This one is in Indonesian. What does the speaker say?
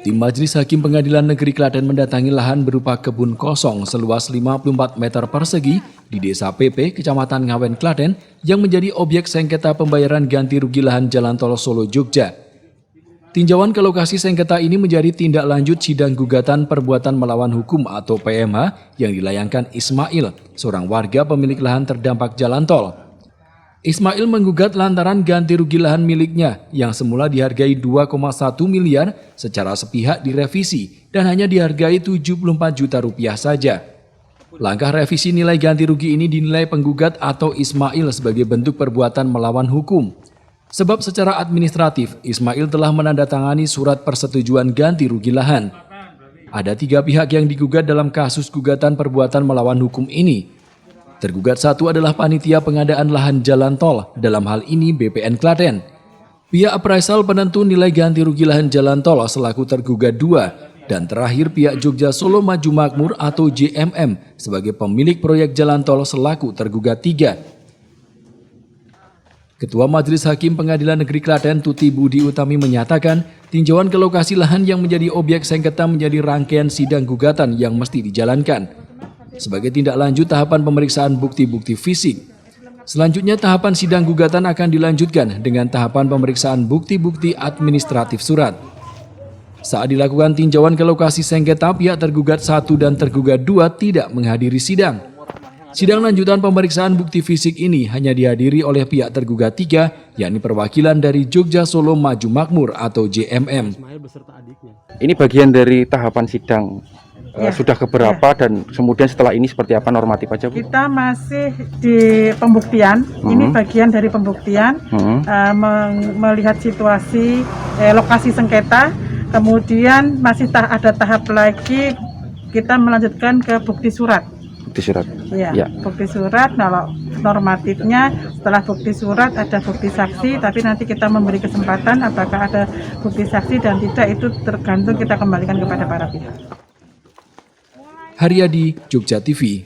Tim Majelis Hakim Pengadilan Negeri Klaten mendatangi lahan berupa kebun kosong seluas 54 meter persegi di Desa PP, Kecamatan Ngawen, Klaten yang menjadi objek sengketa pembayaran ganti rugi lahan Jalan Tol Solo Jogja. Tinjauan ke lokasi sengketa ini menjadi tindak lanjut sidang gugatan perbuatan melawan hukum atau PMH yang dilayangkan Ismail, seorang warga pemilik lahan terdampak jalan tol. Ismail menggugat lantaran ganti rugi lahan miliknya yang semula dihargai 2,1 miliar secara sepihak direvisi dan hanya dihargai 74 juta rupiah saja. Langkah revisi nilai ganti rugi ini dinilai penggugat atau Ismail sebagai bentuk perbuatan melawan hukum. Sebab secara administratif, Ismail telah menandatangani surat persetujuan ganti rugi lahan. Ada 3 pihak yang digugat dalam kasus gugatan perbuatan melawan hukum ini. Tergugat satu adalah panitia pengadaan lahan jalan tol, dalam hal ini BPN Klaten. Pihak appraisal penentu nilai ganti rugi lahan jalan tol selaku tergugat 2. Dan terakhir pihak Jogja Solo Maju Makmur atau JMM sebagai pemilik proyek jalan tol selaku tergugat 3. Ketua Majelis Hakim Pengadilan Negeri Klaten Tuti Budi Utami menyatakan tinjauan ke lokasi lahan yang menjadi objek sengketa menjadi rangkaian sidang gugatan yang mesti dijalankan. Sebagai tindak lanjut tahapan pemeriksaan bukti-bukti fisik. Selanjutnya tahapan sidang gugatan akan dilanjutkan dengan tahapan pemeriksaan bukti-bukti administratif surat. Saat dilakukan tinjauan ke lokasi sengketa, pihak tergugat 1 dan tergugat 2 tidak menghadiri sidang. Sidang lanjutan pemeriksaan bukti fisik ini hanya dihadiri oleh pihak tergugat 3, yakni perwakilan dari Jogja Solo Maju Makmur atau JMM. Ini bagian dari tahapan sidang. Sudah keberapa dan kemudian setelah ini seperti apa normatif aja, Bu? Kita masih di pembuktian, ini bagian dari pembuktian, melihat situasi lokasi sengketa, kemudian masih ada tahap lagi kita melanjutkan ke bukti surat. Bukti surat. Ya. Bukti surat. Kalau normatifnya setelah bukti surat ada bukti saksi, tapi nanti kita memberi kesempatan apakah ada bukti saksi dan tidak itu tergantung kita kembalikan kepada para pihak. Haryadi, Jogja TV.